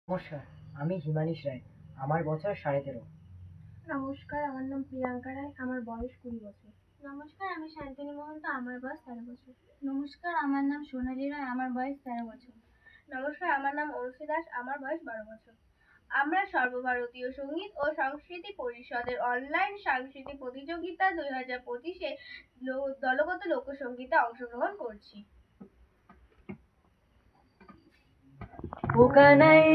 নমস্কার, আমি হিমানিশ রায়। আমার বছর 13.5। নমস্কার, আমার নাম প্রিয়াঙ্কা রায়, আমার বয়স 20 বছর। নমস্কার, আমি শান্তিনী মহন্ত, আমার বয়স 13 বছর। নমস্কার, আমার নাম সোনালী রায়, আমার বয়স 13 বছর। নমস্কার, আমার নাম অরুষি দাস, আমার বয়স 12 বছর। আমরা সর্বভারতীয় সঙ্গীত ও সংস্কৃতি পরিষদের অনলাইন সাংস্কৃতিক প্রতিযোগিতা 2025-এ দলগত লোকসঙ্গীতে অংশগ্রহণ করছি। ও কানাই